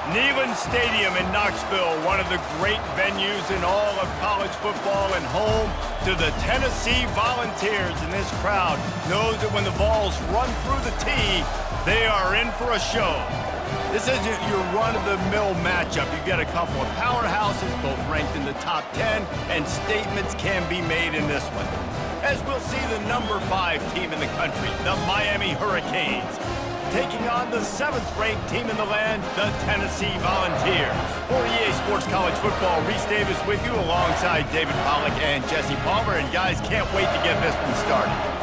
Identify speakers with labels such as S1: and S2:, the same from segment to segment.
S1: Neyland Stadium in Knoxville, one of the great venues in all of college football and home to the Tennessee Volunteers. And this crowd knows that when the Vols run through the tee, they are in for a show. This isn't your run-of-the-mill matchup. You've got a couple of powerhouses, both ranked in the top 10, and statements can be made in this one. As we'll see the number 5 team in the country, the Miami Hurricanes, taking on the 7th-ranked team in the land, the Tennessee Volunteers. For EA Sports College Football, Reese Davis with you alongside David Pollack and Jesse Palmer. And guys, can't wait to get this one started.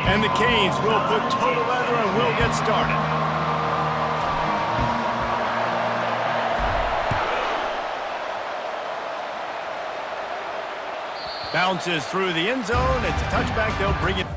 S1: And the Canes will put toe to leather and will get started. Bounces through the end zone. It's a touchback. They'll bring it.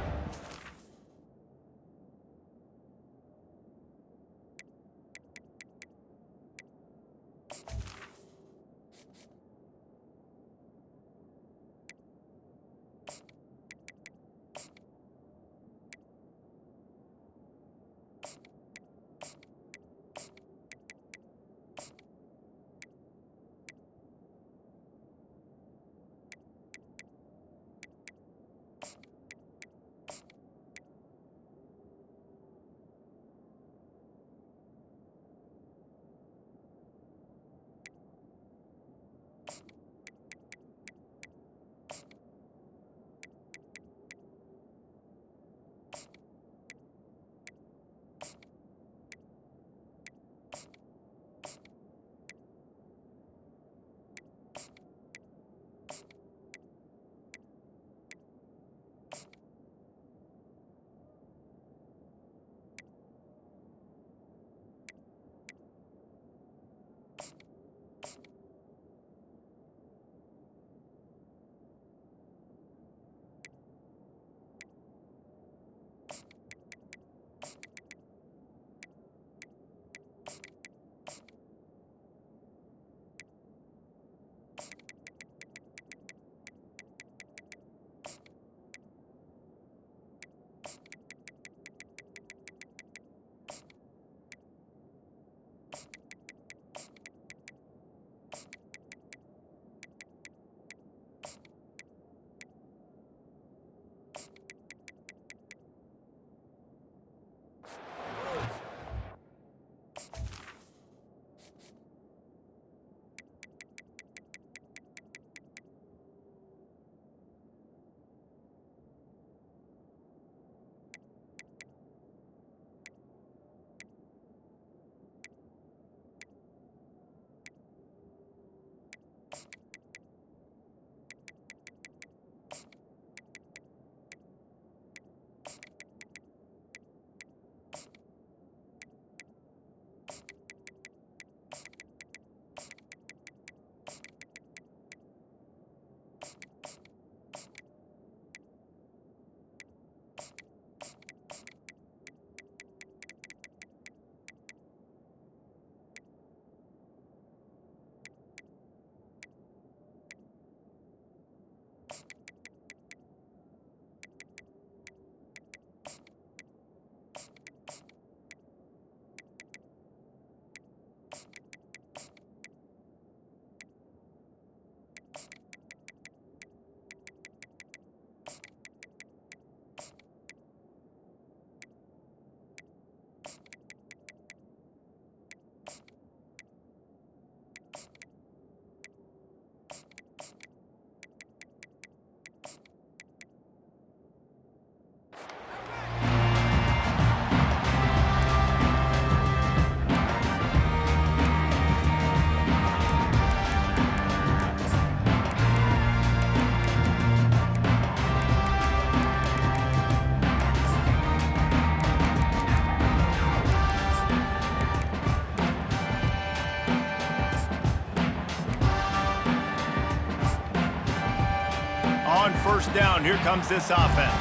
S1: on first down. Here comes this offense.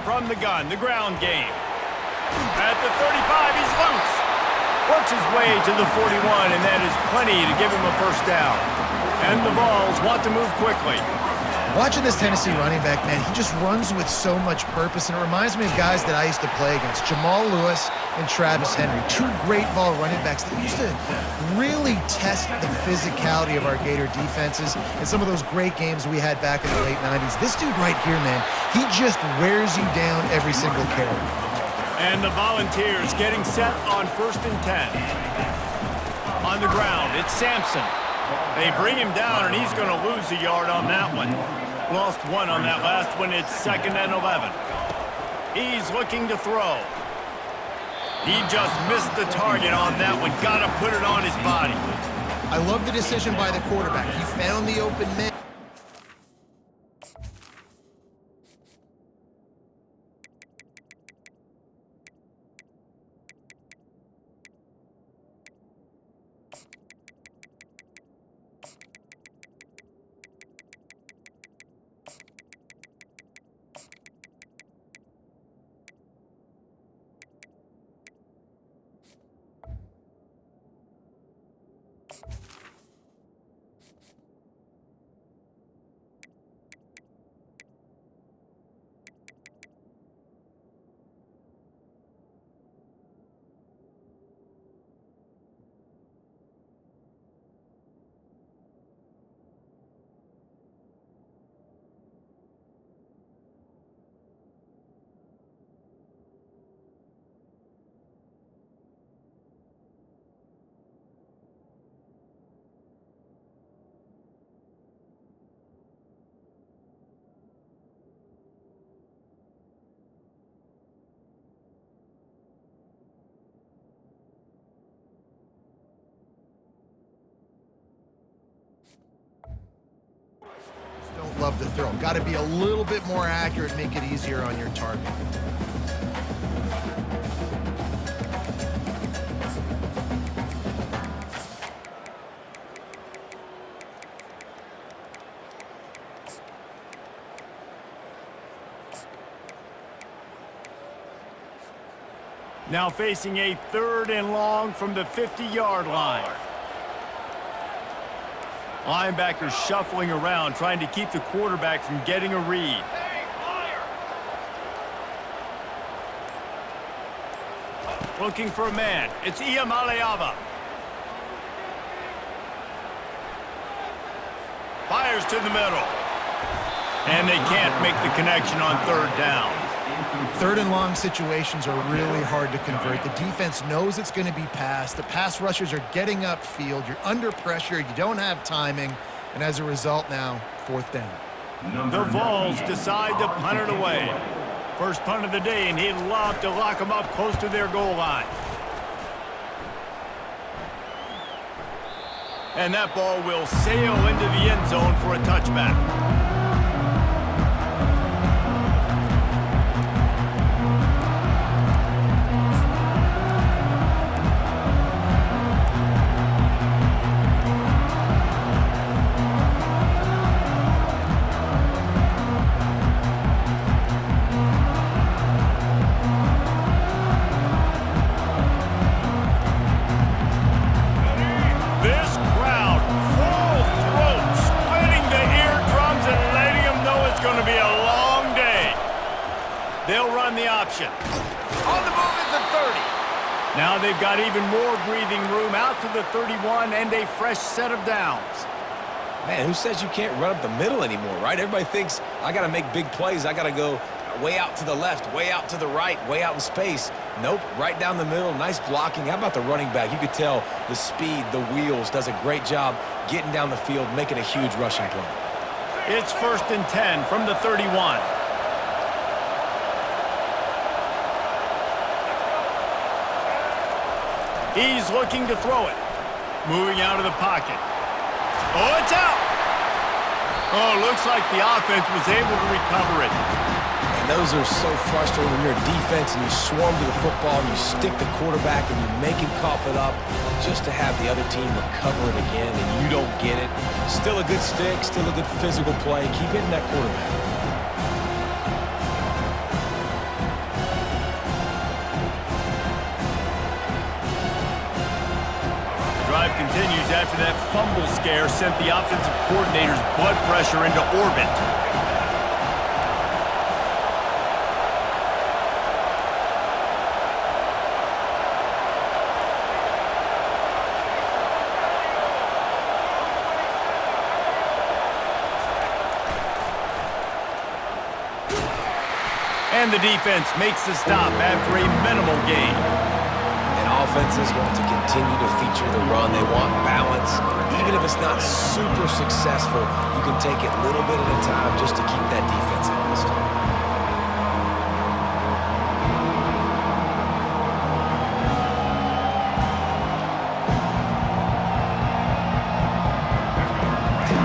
S1: From the gun, the ground game. At the 35, he's loose. Works his way to the 41, and that is plenty to give him a first down. And the Vols want to move quickly.
S2: Watching this Tennessee running back, man, he just runs with so much purpose, and it reminds me of guys that I used to play against, Jamal Lewis and Travis Henry, two great Vol running backs that used to really test the physicality of our Gator defenses in some of those great games we had back in the late 90s. This dude right here, man, he just wears you down every single carry.
S1: And the Volunteers getting set on 1st and 10. On the ground, it's Sampson. They bring him down, and he's going to lose a yard on that one. Lost one on that last one. It's 2nd and 11. He's looking to throw. He just missed the target on that one. Got to put it on his body.
S2: I love the decision by the quarterback. He found the open man. Don't love the throw. Got to be a little bit more accurate, make it easier on your target.
S1: Now facing a 3rd and long from the 50-yard line. Linebackers shuffling around, trying to keep the quarterback from getting a read. Looking for a man. It's Iamaleava. Fires to the middle. And they can't make the connection on 3rd down.
S2: 3rd and long situations are really hard to convert. The defense knows it's going to be passed. The pass rushers are getting upfield. You're under pressure. You don't have timing. And as a result now, 4th down.
S1: The Vols decide to punt it away. First punt of the day, and he'd love to lock them up close to their goal line. And that ball will sail into the end zone for a touchback. On the move at the 30. Now they've got even more breathing room out to the 31 and a fresh set of downs.
S3: Man, who says you can't run up the middle anymore, right? Everybody thinks I got to make big plays. I got to go way out to the left, way out to the right, way out in space. Nope, right down the middle. Nice blocking. How about the running back? You could tell the speed, the wheels, does a great job getting down the field, making a huge rushing play.
S1: It's 1st and 10 from the 31. He's looking to throw it. Moving out of the pocket. Oh, it's out! Oh, looks like the offense was able to recover it.
S3: And those are so frustrating when you're a defense and you swarm to the football, and you stick the quarterback and you make him cough it up just to have the other team recover it again, and you don't get it. Still a good stick, still a good physical play. Keep hitting that quarterback.
S1: The drive continues after that fumble scare sent the offensive coordinator's blood pressure into orbit. And the defense makes the stop after a minimal gain.
S3: And offenses want to continue to feature the run. They want balance. Even if it's not super successful, you can take it little bit at a time just to keep that defense honest.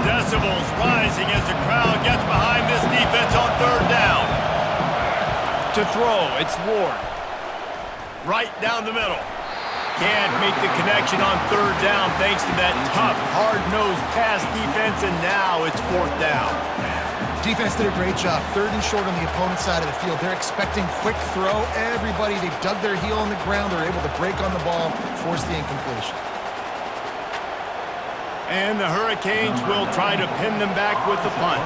S1: Decibels rising as the crowd gets behind this defense on third down. To throw, it's Ward. Right down the middle. Can't make the connection on third down thanks to that tough, hard-nosed pass defense, and now it's fourth down.
S2: Defense did a great job. Third and short on the opponent's side of the field. They're expecting quick throw. Everybody, they dug their heel on the ground. They're able to break on the ball, force the incompletion.
S1: And the Hurricanes will try to pin them back with the punt.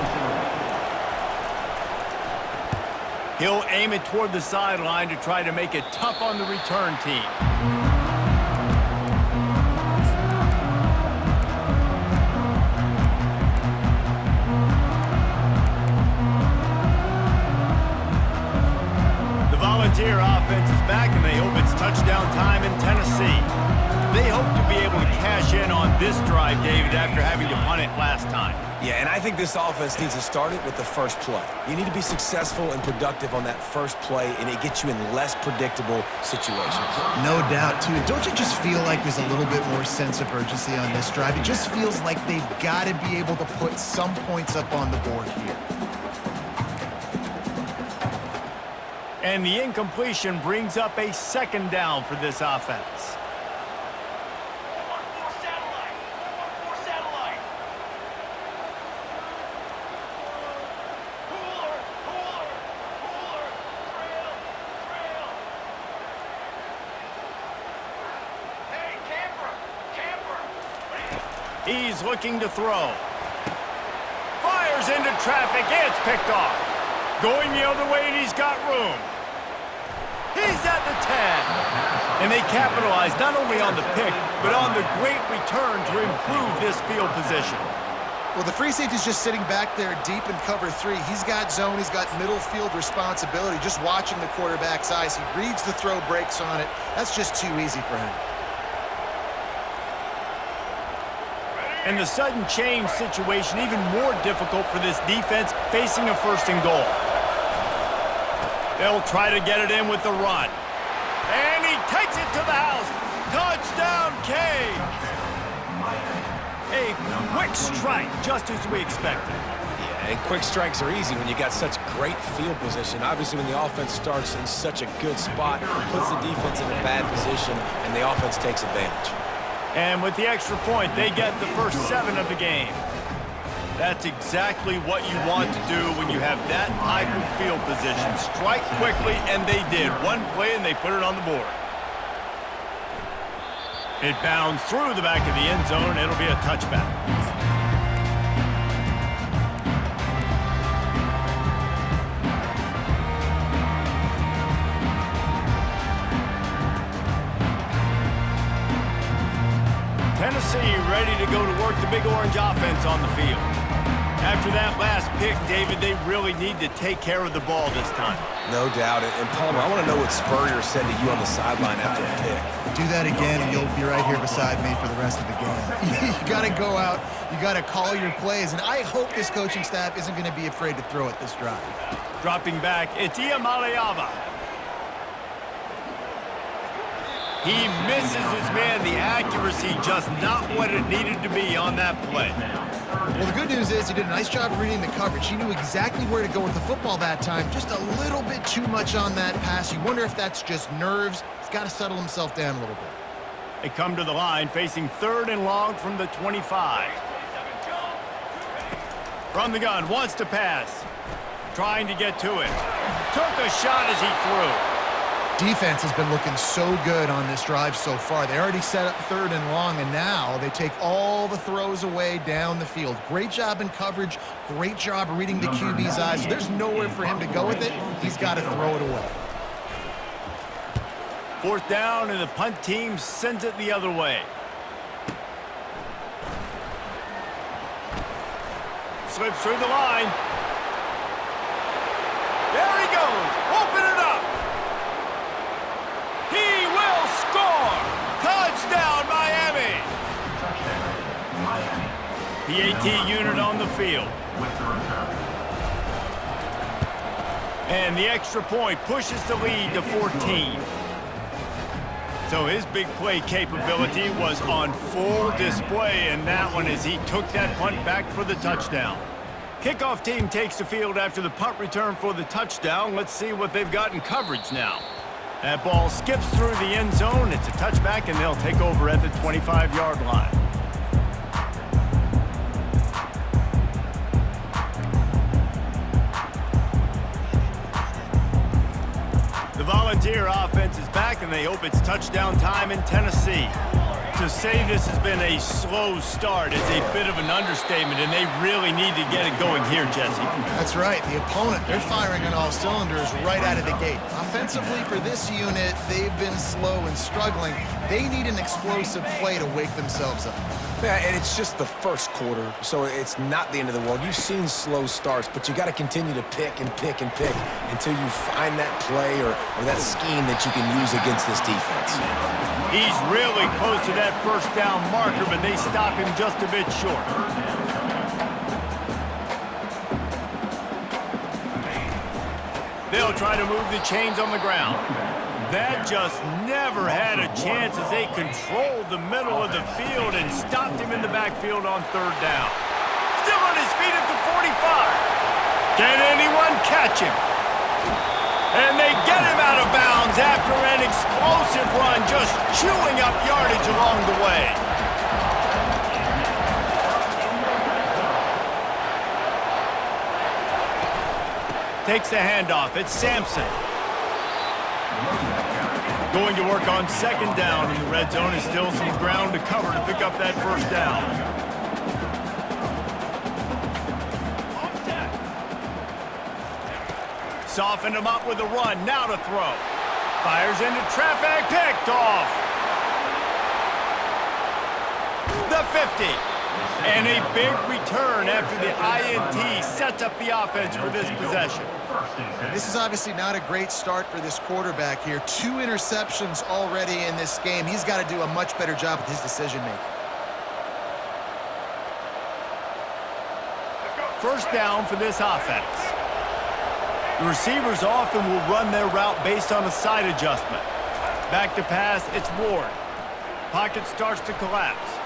S1: He'll aim it toward the sideline to try to make it tough on the return team. The Volunteer offense is back, and they hope it's touchdown time in Tennessee. They hope to be able to cash in on this drive, David, after having to punt it last time.
S3: Yeah, and I think this offense needs to start it with the first play. You need to be successful and productive on that first play, and it gets you in less predictable situations.
S2: No doubt, too. Don't you just feel like there's a little bit more sense of urgency on this drive? It just feels like they've got to be able to put some points up on the board here.
S1: And the incompletion brings up a second down for this offense. He's looking to throw. Fires into traffic. It's picked off. Going the other way, and he's got room. He's at the 10. And they capitalize not only on the pick, but on the great return to improve this field position.
S2: Well, the free safety's just sitting back there deep in cover 3. He's got zone. He's got middle field responsibility. Just watching the quarterback's eyes. He reads the throw, breaks on it. That's just too easy for him.
S1: And the sudden change situation even more difficult for this defense facing a first and goal. They'll try to get it in with the run. And he takes it to the house. Touchdown, Canes! A quick strike, just as we expected.
S3: Yeah, and quick strikes are easy when you got such great field position. Obviously, when the offense starts in such a good spot, it puts the defense in a bad position, and the offense takes advantage.
S1: And with the extra point, they get the first 7 of the game. That's exactly what you want to do when you have that type of field position. Strike quickly, and they did. One play, and they put it on the board. It bounds through the back of the end zone, and it'll be a touchback. Tennessee ready to go to work the Big Orange offense on the field. After that last pick, David, they really need to take care of the ball this time.
S3: No doubt. And Palmer, I want to know what Spurrier said to you on the sideline after the pick.
S2: Do that again, and you'll be right here beside me for the rest of the game. You got to go out. You got to call your plays, and I hope this coaching staff isn't going to be afraid to throw at this drive.
S1: Dropping back, it's Iamaleava. He misses his man. The accuracy just not what it needed to be on that play.
S2: Well, the good news is he did a nice job reading the coverage. He knew exactly where to go with the football that time. Just a little bit too much on that pass. You wonder if that's just nerves. He's got to settle himself down a little bit.
S1: They come to the line facing 3rd and long from the 25. From the gun, wants to pass. Trying to get to it. Took a shot as he threw.
S2: Defense has been looking so good on this drive so far. They already set up 3rd and long, and now they take all the throws away down the field. Great job in coverage. Great job reading the QB's eyes. There's nowhere for him to go with it. He's got to throw it away.
S1: 4th down, and the punt team sends it the other way. Slips through the line. There he goes. Open it up. He will score. Touchdown, Miami. PAT unit on the field. And the extra point pushes the lead to 14. So his big play capability was on full display in that one as he took that punt back for the touchdown. Kickoff team takes the field after the punt return for the touchdown. Let's see what they've got in coverage now. That ball skips through the end zone. It's a touchback, and they'll take over at the 25-yard line. The Volunteer offense is back, and they hope it's touchdown time in Tennessee. To say this has been a slow start is a bit of an understatement, and they really need to get it going here, Jesse.
S2: That's right. The opponent, they're firing on all cylinders right out of the gate. Offensively, for this unit, they've been slow and struggling. They need an explosive play to wake themselves up.
S3: Yeah, and it's just the first quarter, so it's not the end of the world. You've seen slow starts, but you got to continue to pick and pick and pick until you find that play or that scheme that you can use against this defense.
S1: He's really close to that first down marker, but they stop him just a bit short. They'll try to move the chains on the ground. That just never had a chance as they controlled the middle of the field and stopped him in the backfield on 3rd down. Still on his feet at the 45. Can anyone catch him? And they get him out of bounds after an explosive run, just chewing up yardage along the way. Takes the handoff. It's Sampson. Going to work on 2nd down in the red zone. Is still some ground to cover to pick up that 1st down. Softened him up with a run. Now to throw. Fires into traffic. Picked off. The 50. And a big return after the INT sets up the offense for this possession.
S2: This is obviously not a great start for this quarterback here. 2 interceptions already in this game. He's got to do a much better job with his decision-making.
S1: 1st down for this offense. The receivers often will run their route based on a side adjustment. Back to pass, it's Ward. Pocket starts to collapse.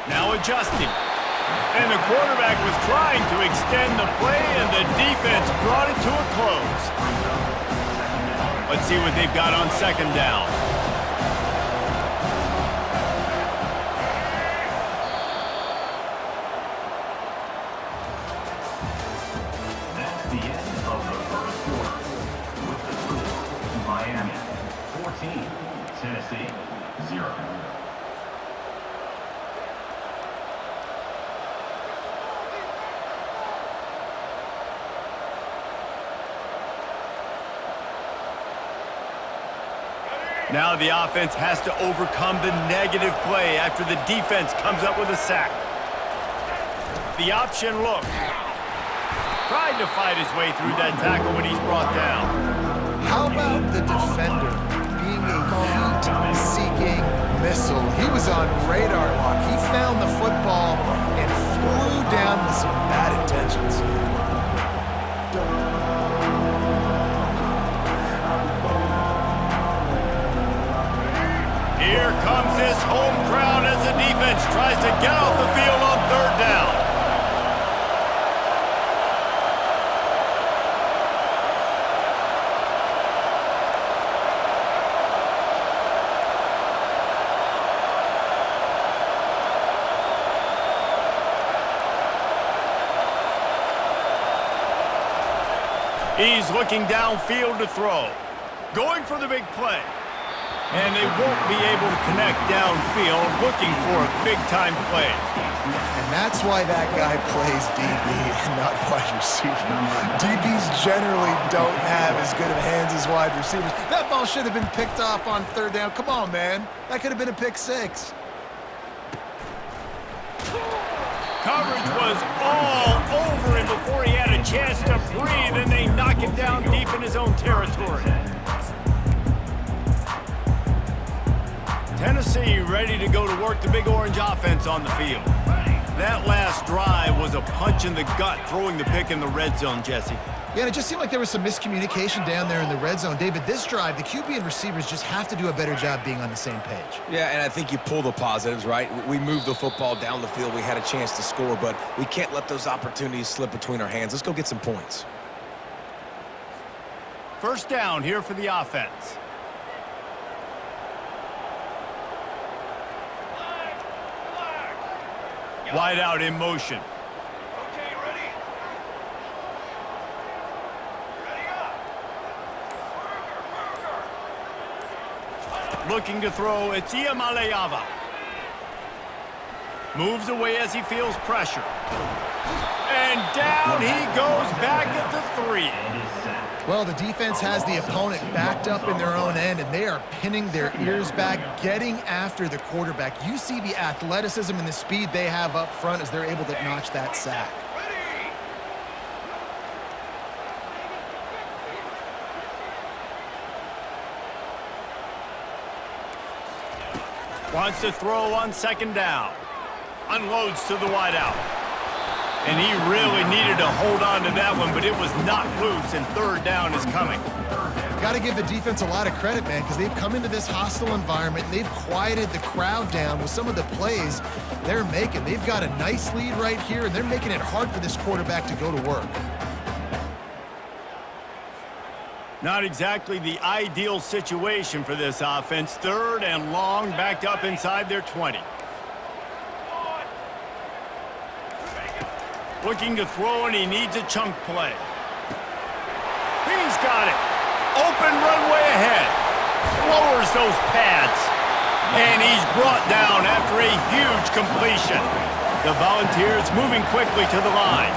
S1: Now adjusting. And the quarterback was trying to extend the play, and the defense brought it to a close. Let's see what they've got on 2nd down.
S4: That's the end of the 1st quarter. With the score, Miami 14, Tennessee 0.
S1: Now the offense has to overcome the negative play after the defense comes up with a sack. The option look. Tried to fight his way through that tackle when he's brought down.
S2: How about the defender being a heat-seeking missile? He was on radar lock. He found the football and flew down with some bad intentions.
S1: tries to get off the field on third down. He's looking downfield to throw. Going for the big play. And they won't be able to connect downfield, looking for a big-time play.
S2: And that's why that guy plays DB and not wide receiver. DBs generally don't have as good of hands as wide receivers. That ball should have been picked off on third down. Come on, man. That could have been a pick six.
S1: Coverage was all over him before he had a chance to breathe, and they knock him down deep in his own territory. Tennessee ready to go to work the Big Orange offense on the field. That last drive was a punch in the gut, throwing the pick in the red zone, Jesse.
S2: Yeah, and it just seemed like there was some miscommunication down there in the red zone. David, this drive, the QB and receivers just have to do a better job being on the same page.
S3: Yeah, and I think you pull the positives, right? We moved the football down the field. We had a chance to score, but we can't let those opportunities slip between our hands. Let's go get some points.
S1: First down here for the offense. Wide out in motion.
S5: Okay, ready? Ready up.
S1: Looking to throw, it's Iamaleava. Moves away as he feels pressure. And down he goes back at the 3.
S2: Well, the defense has the opponent backed up in their own end, and they are pinning their ears back, getting after the quarterback. You see the athleticism and the speed they have up front as they're able to notch that sack.
S1: Wants to throw on second down. Unloads to the wideout. And he really needed to hold on to that one, but it was not loose, and third down is coming.
S2: Got to give the defense a lot of credit, man, because they've come into this hostile environment, and they've quieted the crowd down with some of the plays they're making. They've got a nice lead right here, and they're making it hard for this quarterback to go to work.
S1: Not exactly the ideal situation for this offense. Third and long, backed up inside their 20. Looking to throw, and he needs a chunk play. He's got it. Open runway ahead. Lowers those pads. And he's brought down after a huge completion. The Volunteers moving quickly to the line.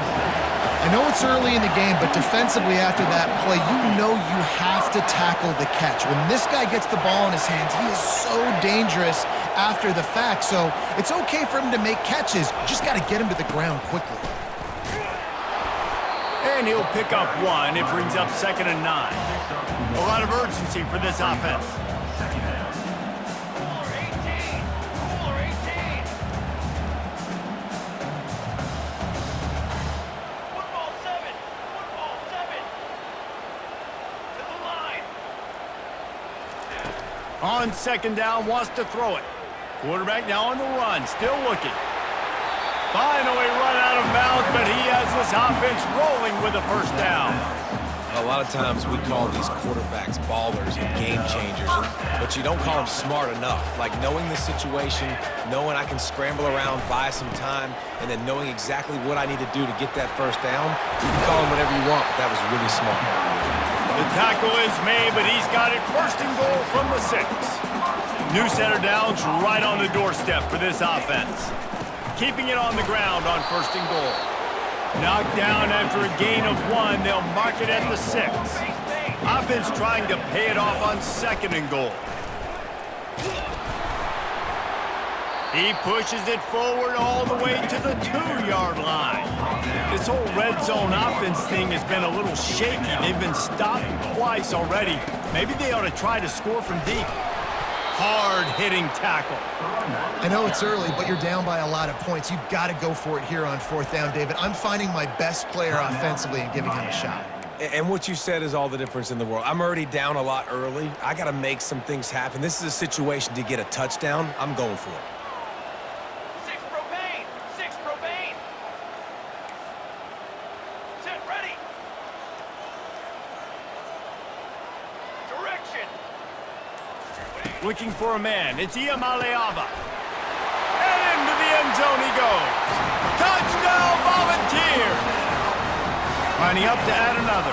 S2: I know it's early in the game, but defensively after that play, you know you have to tackle the catch. When this guy gets the ball in his hands, he is so dangerous after the fact. So it's okay for him to make catches. You just got to get him to the ground quickly.
S1: And he'll pick up one. It brings up 2nd and 9. A lot of urgency for this offense.
S5: Cooler 18. Cooler 18. Football 7. Football 7. To the line.
S1: On second down, wants to throw it. Quarterback now on the run, still looking. Finally run out of bounds, but he has this offense rolling with a first down.
S3: A lot of times we call these quarterbacks ballers and game changers, but you don't call them smart enough. Like knowing the situation, knowing I can scramble around, buy some time, and then knowing exactly what I need to do to get that first down. You can call them whatever you want, but that was really smart.
S1: The tackle is made, but he's got it first and goal from the 6. New set of downs right on the doorstep for this offense. Keeping it on the ground on first and goal. Knocked down after a gain of 1. They'll mark it at the 6. Offense trying to pay it off on 2nd and goal. He pushes it forward all the way to the 2-yard line. This whole red zone offense thing has been a little shaky. They've been stopped twice already. Maybe they ought to try to score from deep. Hard-hitting tackle.
S2: I know it's early, but you're down by a lot of points. You've got to go for it here on 4th down, David. I'm finding my best player offensively and giving him a shot.
S3: And what you said is all the difference in the world. I'm already down a lot early. I got to make some things happen. This is a situation to get a touchdown. I'm going for it.
S1: Looking for a man. It's Iamaleava. And into the end zone he goes. Touchdown, Volunteers! Lining up to add another.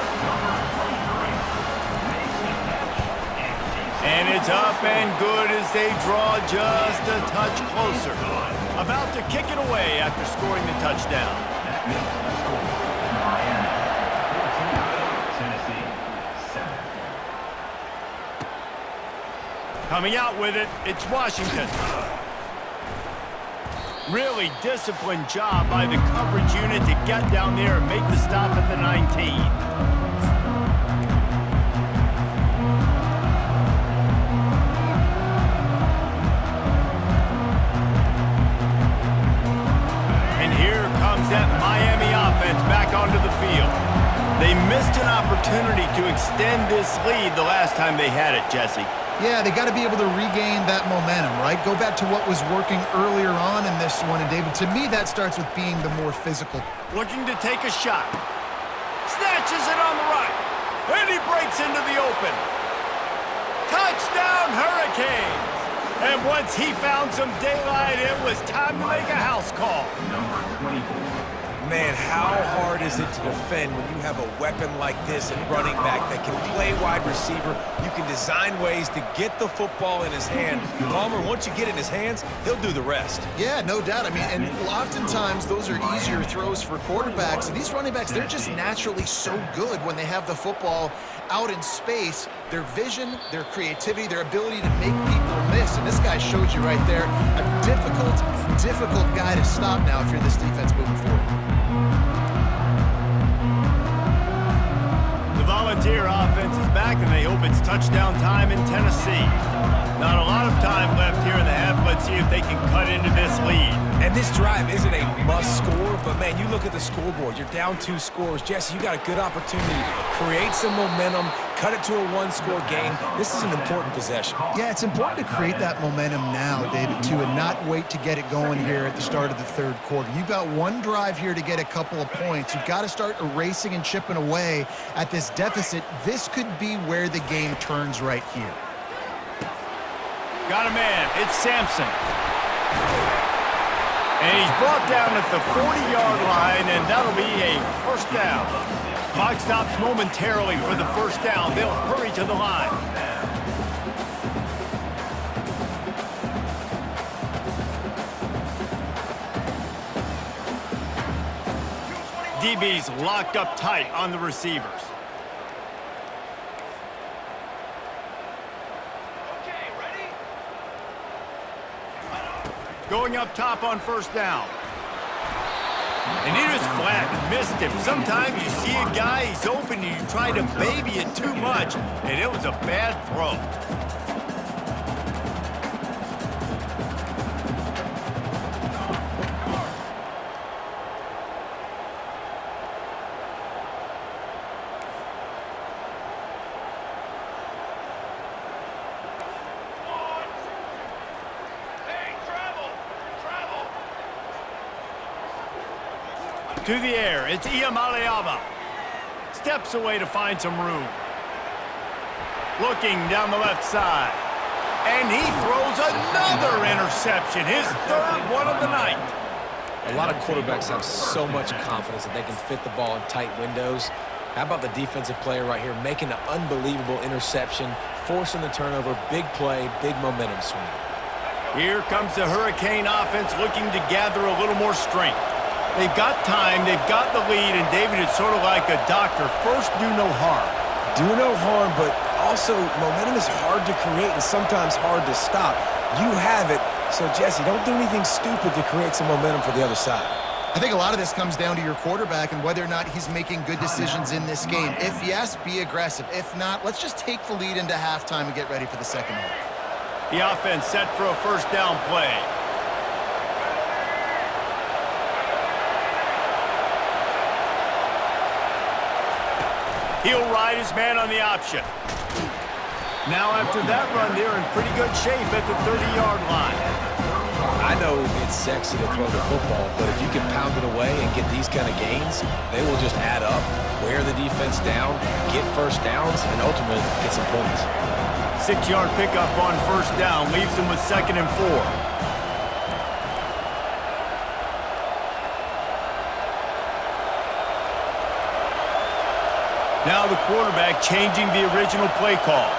S1: And it's up and good as they draw just a touch closer. About to kick it away after scoring the touchdown.
S4: Miami 14, Tennessee 7.
S1: Coming out with it, it's Washington. Really disciplined job by the coverage unit to get down there and make the stop at the 19. And here comes that Miami offense back onto the field. They missed an opportunity to extend this lead the last time they had it, Jesse.
S2: Yeah, they got to be able to regain that momentum, right? Go back to what was working earlier on in this one. And, David, to me, that starts with being the more physical.
S1: Looking to take a shot. Snatches it on the right. And he breaks into the open. Touchdown, Hurricanes! And once he found some daylight, it was time to make a house call.
S4: Number 24.
S3: Man, how hard is it to defend when you have a weapon like this at running back that can play wide receiver? You can design ways to get the football in his hand. Palmer, once you get it in his hands, he'll do the rest.
S2: Yeah, no doubt. I mean, and oftentimes those are easier throws for quarterbacks. And these running backs, they're just naturally so good when they have the football out in space. Their vision, their creativity, their ability to make people miss. And this guy showed you right there a difficult guy to stop now if you're this defense moving forward.
S1: The Volunteer offense is back, and they hope it's touchdown time in Tennessee. Not a lot of time left here in the half. Let's see if they can cut into this lead.
S3: And this drive isn't a must score, but man, you look at the scoreboard, you're down 2 scores. Jesse, you got a good opportunity to create some momentum, cut it to a 1-score game. This is an important possession.
S2: Yeah, it's important to create that momentum now, David, too, and not wait to get it going here at the start of the third quarter. You've got one drive here to get a couple of points. You've got to start erasing and chipping away at this deficit. This could be where the game turns right here.
S1: Got a man. It's Sampson. And he's brought down at the 40-yard line, and that'll be a first down. Clock stops momentarily for the first down. They'll hurry to the line. DB's locked up tight on the receivers.
S5: Okay, ready?
S1: Going up top on first down. And he just flat missed him. Sometimes you see a guy, he's open, and you try to baby it too much, and it was a bad throw. To the air, it's Iamaleava. Steps away to find some room. Looking down the left side. And he throws another interception, his third one of the night.
S3: A lot of quarterbacks have so much confidence that they can fit the ball in tight windows. How about the defensive player right here making an unbelievable interception, forcing the turnover, big play, big momentum swing.
S1: Here comes the Hurricane offense looking to gather a little more strength. They've got time, they've got the lead, and David, it's sort of like a doctor. First, do no harm.
S3: Do no harm, but also momentum is hard to create and sometimes hard to stop. You have it, so Jesse, don't do anything stupid to create some momentum for the other side.
S2: I think a lot of this comes down to your quarterback and whether or not he's making good decisions in this game. If yes, be aggressive. If not, let's just take the lead into halftime and get ready for the second half.
S1: The offense set for a first down play. He'll ride his man on the option. Now after that run, they're in pretty good shape at the 30-yard line.
S3: I know it's sexy to throw the football, but if you can pound it away and get these kind of gains, they will just add up, wear the defense down, get first downs, and ultimately get some points.
S1: 6-yard pickup on first down leaves them with 2nd and 4. Now the quarterback changing the original play call.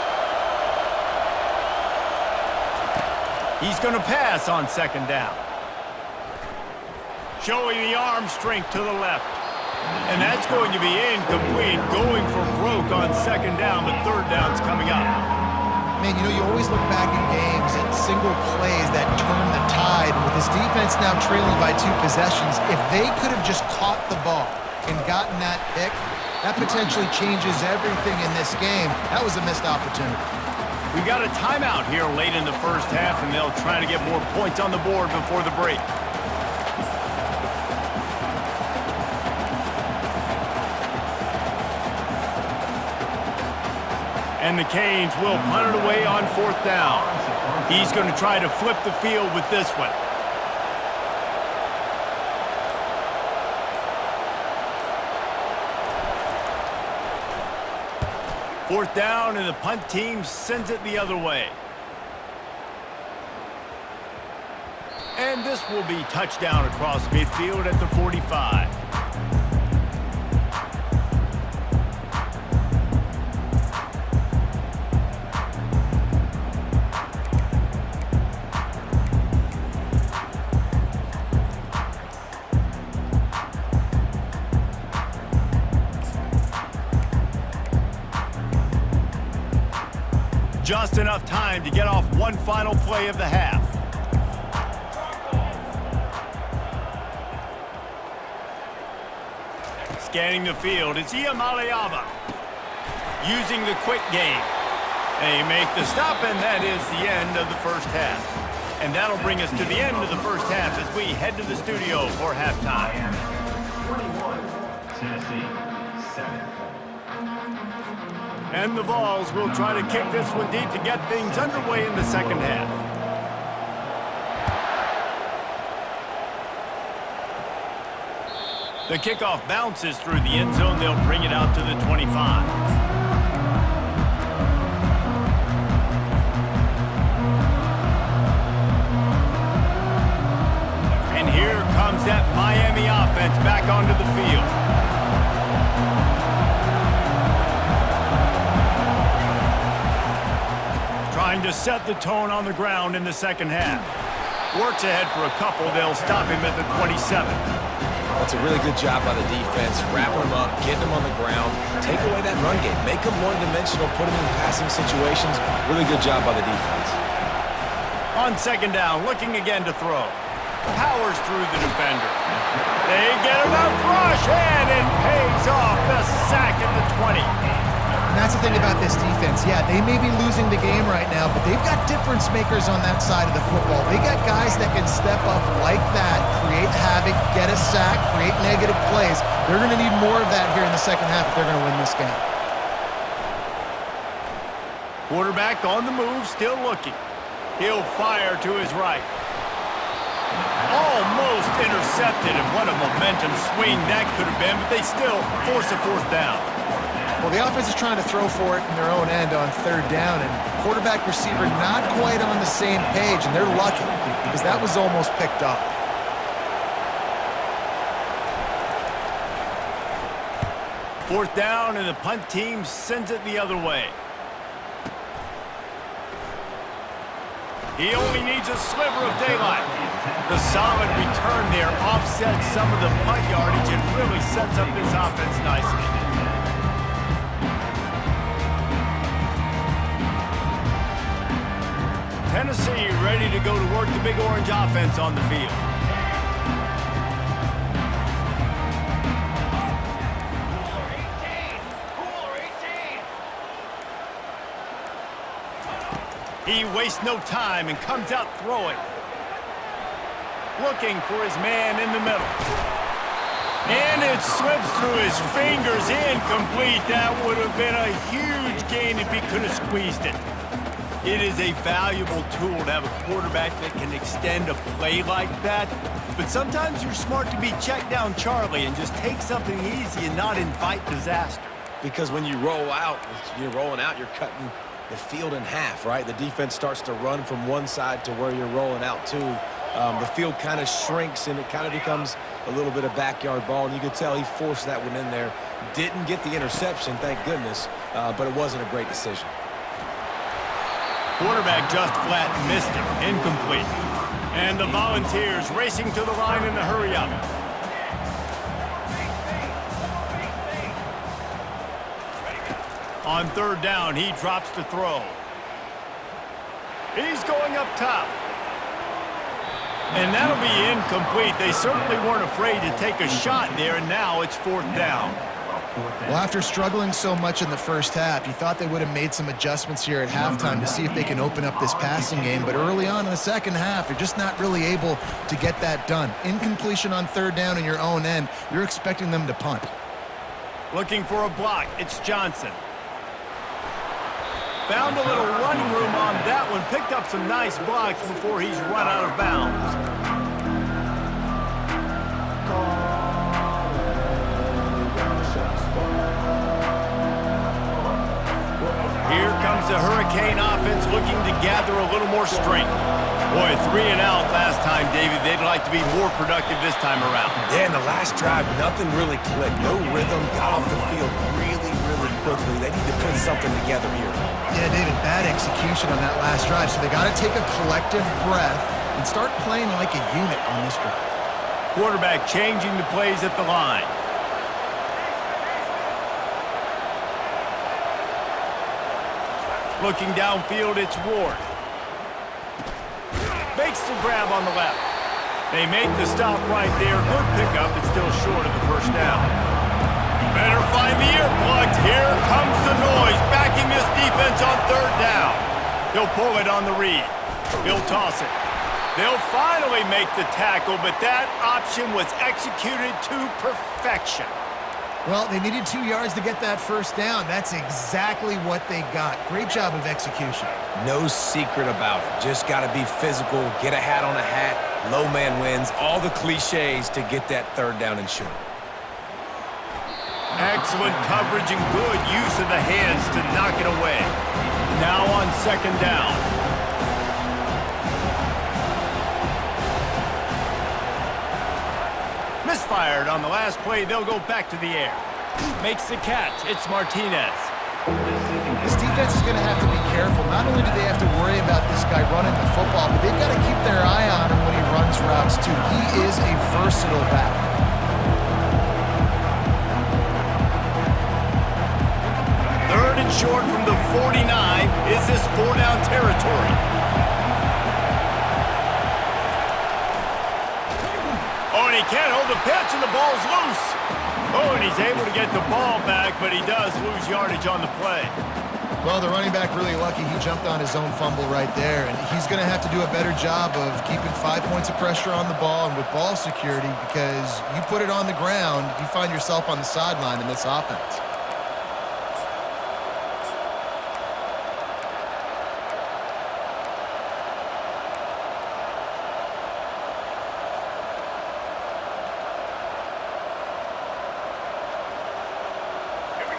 S1: He's going to pass on 2nd down. Showing the arm strength to the left. And that's going to be incomplete, going for broke on 2nd down, but 3rd down's coming up.
S2: Man, you know, you always look back in games at single plays that turn the tide. With this defense now trailing by 2 possessions, if they could have just caught the ball and gotten that pick, that potentially changes everything in this game. That was a missed opportunity.
S1: We got a timeout here late in the first half, and they'll try to get more points on the board before the break. And the Canes will punt it away on 4th down. He's going to try to flip the field with this one. Fourth down, and the punt team sends it the other way. And this will be touchdown across midfield at the 45. Just enough time to get off one final play of the half. Scanning the field, it's Iamaleava using the quick game. They make the stop, and that is the end of the first half. And that'll bring us to the end of the first half as we head to the studio for halftime.
S4: Miami 21, Tennessee 7.
S1: And the Vols will try to kick this one deep to get things underway in the second half. The kickoff bounces through the end zone. They'll bring it out to the 25. And here comes that Miami offense back onto the field. Trying to set the tone on the ground in the second half. Works ahead for a couple. They'll stop him at the 27.
S3: That's a really good job by the defense, wrapping them up, getting them on the ground, take away that run game, make them one-dimensional, put them in passing situations. Really good job by the defense.
S1: On 2nd down, looking again to throw. Powers through the defender. They get enough rush, and it pays off. The sack at the 20.
S2: And that's the thing about this defense. Yeah, they may be losing the game right now, but they've got difference makers on that side of the football. They got guys that can step up like that, create havoc, get a sack, create negative plays. They're going to need more of that here in the second half if they're going to win this game.
S1: Quarterback on the move, still looking. He'll fire to his right. Almost intercepted, and what a momentum swing that could have been, but they still force a 4th down.
S2: Well, the offense is trying to throw for it in their own end on 3rd down, and quarterback receiver not quite on the same page, and they're lucky because that was almost picked up.
S1: Fourth down, and the punt team sends it the other way. He only needs a sliver of daylight. The solid return there offsets some of the punt yardage and really sets up this offense nicely. Tennessee ready to go to work the Big Orange offense on the field. He wastes no time and comes out throwing. Looking for his man in the middle. And it slips through his fingers, incomplete. That would have been a huge gain if he could have squeezed it. It is a valuable tool to have a quarterback that can extend a play like that. But sometimes you're smart to be check down Charlie and just take something easy and not invite disaster.
S3: Because when you roll out, you're rolling out, you're cutting the field in half, right? The defense starts to run from one side to where you're rolling out to. The field kind of shrinks, and it kind of becomes a little bit of backyard ball, and you could tell he forced that one in there. Didn't get the interception, thank goodness, but it wasn't a great decision.
S1: Quarterback just flat missed it. Incomplete. And the Volunteers racing to the line in the hurry-up. On third down, he drops to throw. He's going up top. And that'll be incomplete. They certainly weren't afraid to take a shot there, and now it's fourth down.
S2: Well, after struggling so much in the first half, you thought they would have made some adjustments here at halftime to see if they can open up this passing game. But early on in the second half, they're just not really able to get that done. Incompletion on third down in your own end, you're expecting them to punt.
S1: Looking for a block. It's Johnson. Found a little running room on that one. Picked up some nice blocks before he's run out of bounds. Here comes the Hurricane offense looking to gather a little more strength. Boy, 3 and out last time, David. They'd like to be more productive this time around.
S3: Yeah, in the last drive, nothing really clicked. No rhythm, got off the field really quickly. They need to put something together here.
S2: Yeah, David, bad execution on that last drive, so they got to take a collective breath and start playing like a unit on this drive.
S1: Quarterback changing the plays at the line. Looking downfield, it's Ward. Makes the grab on the left. They make the stop right there. Good pickup, but still short of the first down. Better find the earplugs. Here comes the noise, backing this defense on third down. He'll pull it on the read. He'll toss it. They'll finally make the tackle, but that option was executed to perfection.
S2: Well, they needed 2 yards to get that first down. That's exactly what they got. Great job of execution.
S3: No secret about it. Just got to be physical, get a hat on a hat, low man wins, all the cliches to get that third down and short.
S1: Excellent coverage and good use of the hands to knock it away. Now on second down. Misfired on the last play. They'll go back to the air. Makes the catch. It's Martinez.
S2: This defense is going to have to be careful. Not only do they have to worry about this guy running the football, but they've got to keep their eye on him when he runs routes too. He is a versatile back.
S1: Third and short from the 49. Is this 4-down territory? Oh, and he can't hold the pitch, and the ball's loose. Oh, and he's able to get the ball back, but he does lose yardage on the play.
S2: Well, the running back really lucky. He jumped on his own fumble right there, and he's going to have to do a better job of keeping 5 points of pressure on the ball and with ball security, because you put it on the ground, you find yourself on the sideline in this offense.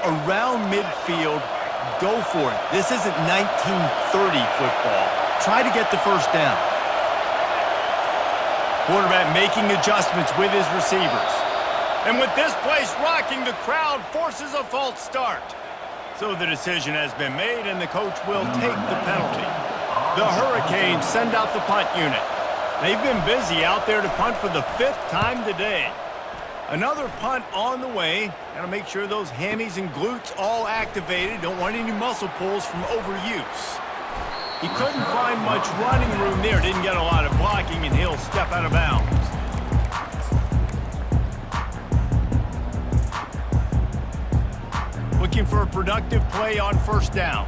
S1: Around midfield, go for it. This isn't 1930 football. Try to get the first down. Quarterback making adjustments with his receivers. And with this place rocking, the crowd forces a false start. So the decision has been made, and the coach will take the penalty. The Hurricanes send out the punt unit. They've been busy out there to punt for the 5th time today. Another punt on the way. Got to make sure those hammies and glutes all activated. Don't want any muscle pulls from overuse. He couldn't find much running room there. Didn't get a lot of blocking, and he'll step out of bounds. Looking for a productive play on first down.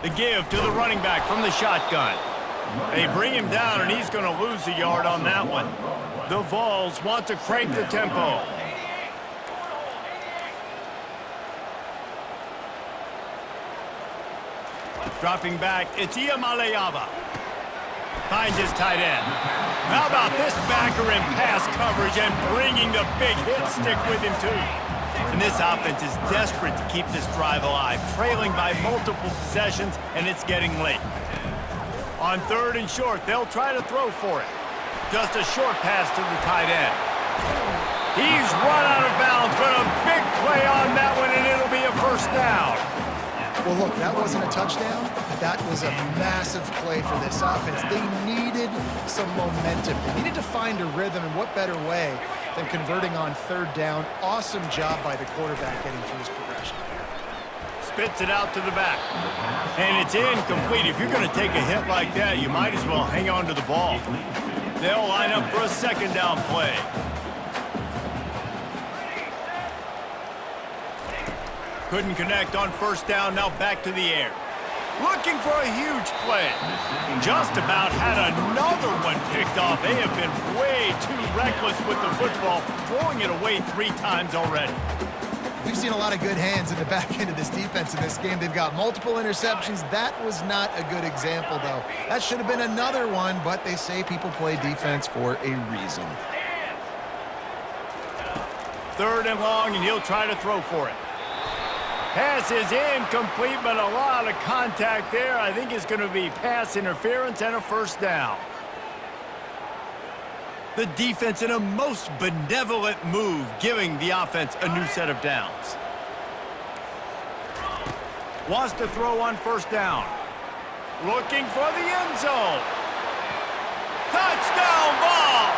S1: The give to the running back from the shotgun. They bring him down, and he's going to lose a yard on that one. The Vols want to crank the tempo. Dropping back, it's Iamaleava. Finds his tight end. How about this backer in pass coverage and bringing the big hit stick with him, too? And this offense is desperate to keep this drive alive, trailing by multiple possessions, and it's getting late. On 3rd and short, they'll try to throw for it. Just a short pass to the tight end. He's run out of bounds, but a big play on that one, and it'll be a first down.
S2: Well, look, that wasn't a touchdown. That was a massive play for this offense. They needed some momentum. They needed to find a rhythm, and what better way than converting on 3rd down. Awesome job by the quarterback getting through his progression.
S1: Spits it out to the back. And it's incomplete. If you're going to take a hit like that, you might as well hang on to the ball. They'll line up for a 2nd down play. Couldn't connect on 1st down, now back to the air. Looking for a huge play. Just about had another one picked off. They have been way too reckless with the football, throwing it away 3 times already.
S2: We've seen a lot of good hands in the back end of this defense in this game. They've got multiple interceptions. That was not a good example, though. That should have been another one, but they say people play defense for a reason.
S1: 3rd and long, and he'll try to throw for it. Pass is incomplete, but a lot of contact there. I think it's going to be pass interference and a 1st down. The defense in a most benevolent move, giving the offense a new set of downs. Wants to throw on 1st down. Looking for the end zone. Touchdown Vols!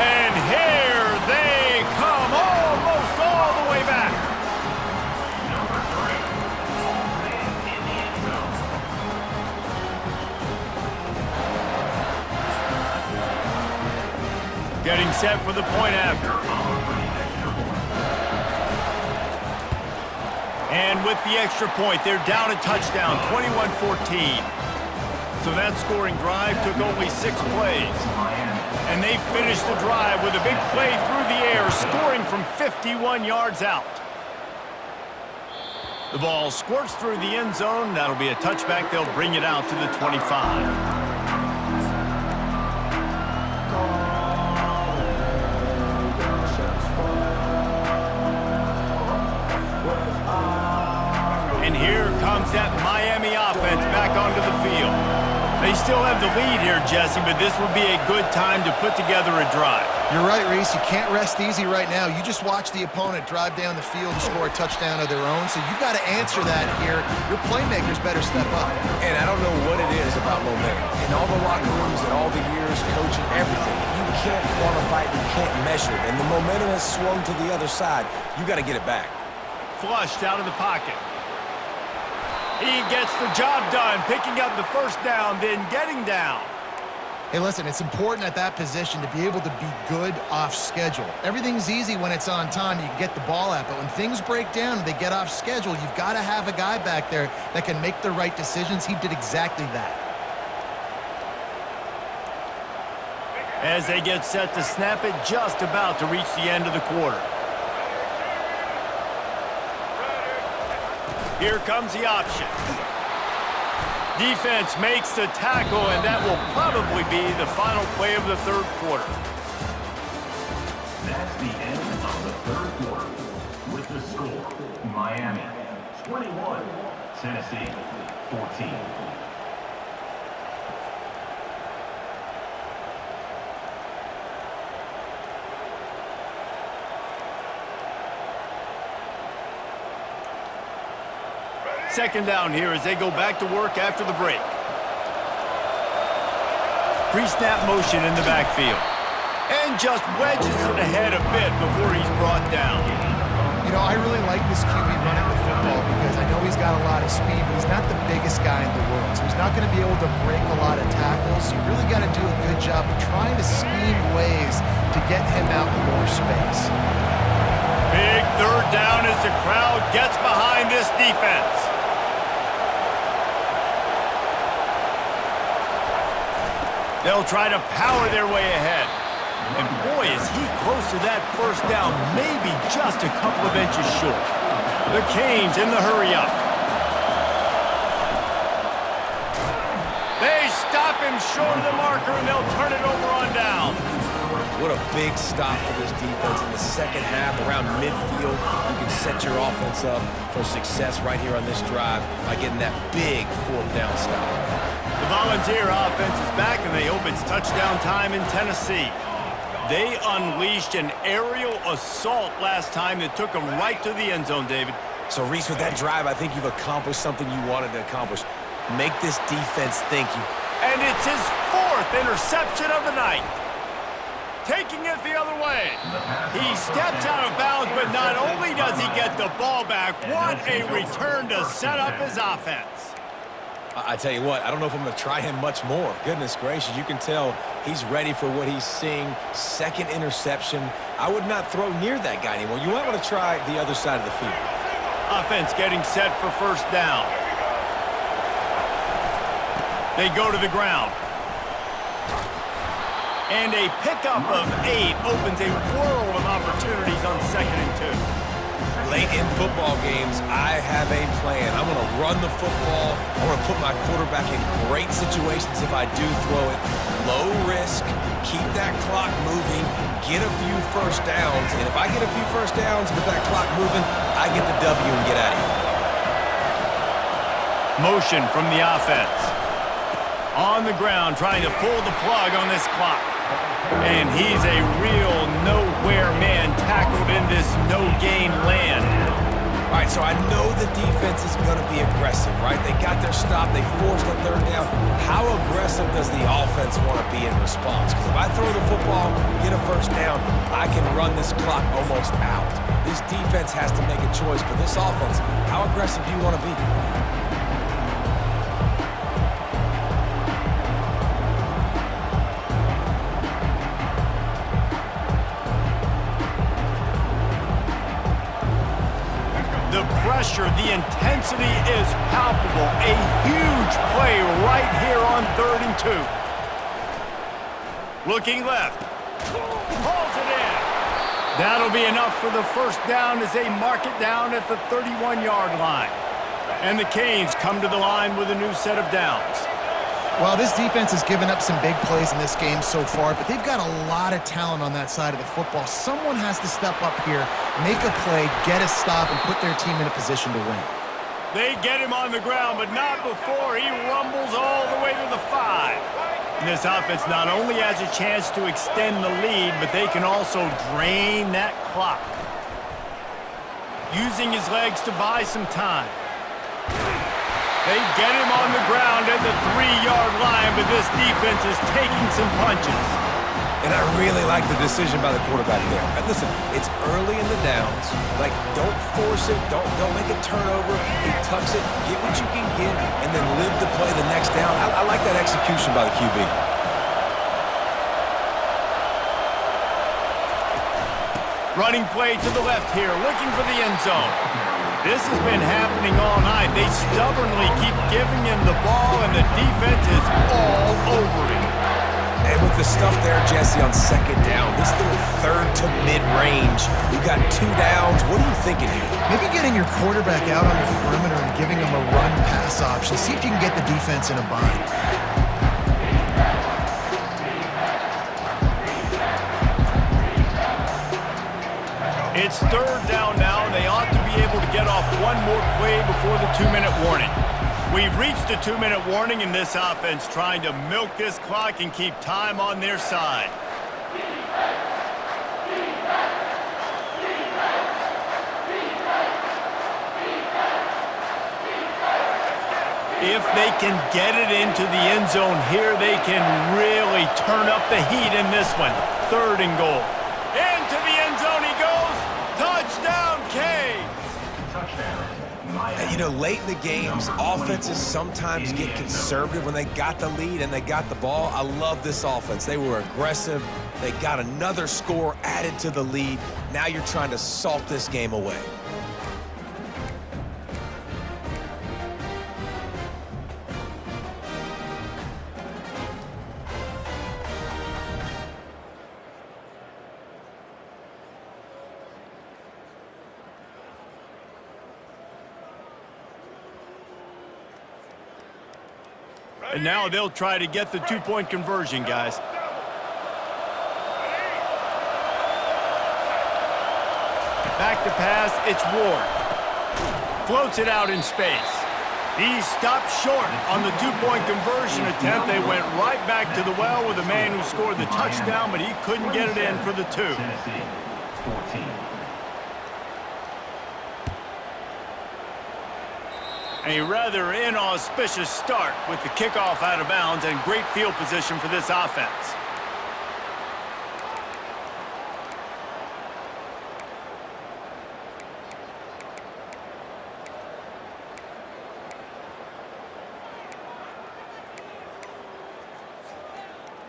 S1: And here they come, almost all the way back. Getting set for the point after. And with the extra point, they're down a touchdown, 21-14. So that scoring drive took only 6 plays. And they finished the drive with a big play through the air, scoring from 51 yards out. The ball squirts through the end zone. That'll be a touchback. They'll bring it out to the 25. And here comes that Miami offense back onto the field. They still have the lead here, Jesse, but this would be a good time to put together a drive.
S2: You're right, Reese. You can't rest easy right now. You just watch the opponent drive down the field and score a touchdown of their own, so you've got to answer that here. Your playmakers better step up.
S3: And I don't know what it is about momentum. In all the locker rooms and all the years coaching, everything, you can't quantify it, you can't measure it. And the momentum has swung to the other side. You got to get it back.
S1: Flushed out of the pocket. He gets the job done, picking up the 1st down, then getting down.
S2: Hey, listen, it's important at that position to be able to be good off schedule. Everything's easy when it's on time. You can get the ball out, but when things break down and they get off schedule, you've got to have a guy back there that can make the right decisions. He did exactly that.
S1: As they get set to snap it, just about to reach the end of the quarter. Here comes the option. Defense makes the tackle, and that will probably be the final play of the 3rd quarter.
S4: That's the end of the 3rd quarter. With the score, Miami 21, Tennessee 14.
S1: Second down here as they go back to work after the break. Pre-snap motion in the backfield. And just wedges it ahead a bit before he's brought down.
S2: You know, I really like this QB running the football because I know he's got a lot of speed, but he's not the biggest guy in the world. So he's not going to be able to break a lot of tackles. You really got to do a good job of trying to scheme ways to get him out in more space.
S1: Big 3rd down as the crowd gets behind this defense. They'll try to power their way ahead. And boy, is he close to that 1st down, maybe just a couple of inches short. The Canes in the hurry-up. They stop him short of the marker, and they'll turn it over on down.
S3: What a big stop for this defense in the second half around midfield. You can set your offense up for success right here on this drive by getting that big fourth down stop.
S1: The Volunteer offense is back, and they hope it's touchdown time in Tennessee. They unleashed an aerial assault last time that took them right to the end zone, David.
S3: So, Reese, with that drive, I think you've accomplished something you wanted to accomplish. Make this defense think you.
S1: And it's his fourth interception of the night. Taking it the other way. He steps out of bounds, but not only does he get the ball back, what a return to set up his offense.
S3: I tell you what, I don't know if I'm going to try him much more. Goodness gracious, you can tell he's ready for what he's seeing. Second interception. I would not throw near that guy anymore. You might want to try the other side of the field.
S1: Offense getting set for first down. They go to the ground. And a pickup of 8 opens a world of opportunities on 2nd and 2.
S3: Late in football games, I have a plan. I'm going to run the football. I want to put my quarterback in great situations if I do throw it. Low risk, keep that clock moving, get a few first downs. And if I get a few first downs with that clock moving, I get the W and get out of here.
S1: Motion from the offense. On the ground, trying to pull the plug on this clock. And he's a real nowhere man tackled in this no-gain land.
S3: All right, so I know the defense is going to be aggressive, right? They got their stop. They forced a third down. How aggressive does the offense want to be in response? Because if I throw the football, get a first down, I can run this clock almost out. This defense has to make a choice, but this offense, how aggressive do you want to be?
S1: The intensity is palpable. A huge play right here on 3rd and 2. Looking left. Pulls it in. That'll be enough for the first down as they mark it down at the 31-yard line. And the Canes come to the line with a new set of downs.
S2: Well, this defense has given up some big plays in this game so far, but they've got a lot of talent on that side of the football. Someone has to step up here, make a play, get a stop, and put their team in a position to win.
S1: They get him on the ground, but not before he rumbles all the way to the 5. And this offense not only has a chance to extend the lead, but they can also drain that clock. Using his legs to buy some time. They get him on the ground at the 3-yard line, but this defense is taking some punches.
S3: And I really like the decision by the quarterback there. And listen, it's early in the downs. Like, don't force it. Don't make a turnover. He tucks it, get what you can get, and then live to play the next down. I like that execution by the QB.
S1: Running play to the left here, looking for the end zone. This has been happening all night. They stubbornly keep giving him the ball, and the defense is all over him.
S3: And with the stuff there, Jesse, on 2nd down, this little 3rd to mid-range, you've got 2 downs. What are you thinking here?
S2: Maybe getting your quarterback out on the perimeter and giving him a run-pass option. See if you can get the defense in a bind.
S1: It's 3rd down now, and they ought to be able to get off one more play before the 2-minute warning. We've reached the 2-minute warning, and this offense trying to milk this clock and keep time on their side. If they can get it into the end zone here, they can really turn up the heat in this one. 3rd and goal. Into the end zone he goes. Touchdown, Canes.
S4: Touchdown.
S3: And, you know, late in the games, offenses sometimes get conservative when they got the lead and they got the ball. I love this offense. They were aggressive. They got another score added to the lead. Now you're trying to salt this game away.
S1: And now they'll try to get the 2-point conversion, guys. Back to pass, it's Ward. Floats it out in space. He stopped short on the two-point conversion attempt. They went right back to the well with the man who scored the touchdown, but he couldn't get it in for the two.
S4: Tennessee, 14.
S1: A rather inauspicious start with the kickoff out of bounds and great field position for this offense.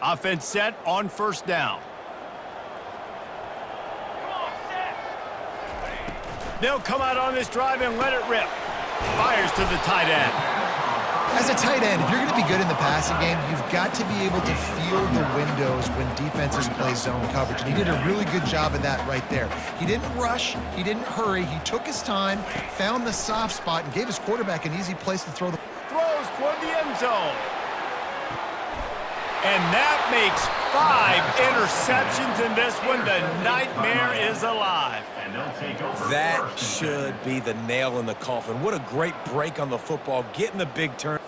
S1: Offense set on first down.
S5: Come on, set.
S1: They'll come out on this drive and let it rip. Fires to the tight end.
S2: As a tight end, if you're going to be good in the passing game, you've got to be able to feel the windows when defenses play zone coverage. And he did a really good job of that right there. He didn't rush. He didn't hurry. He took his time, found the soft spot, and gave his quarterback an easy place to throw the...
S1: Throws toward the end zone. And that makes 5 interceptions in this one. The nightmare is alive.
S4: And they'll take over
S3: That
S4: first and 10.
S3: should be the nail in the coffin. What a great break on the football, getting the big turn.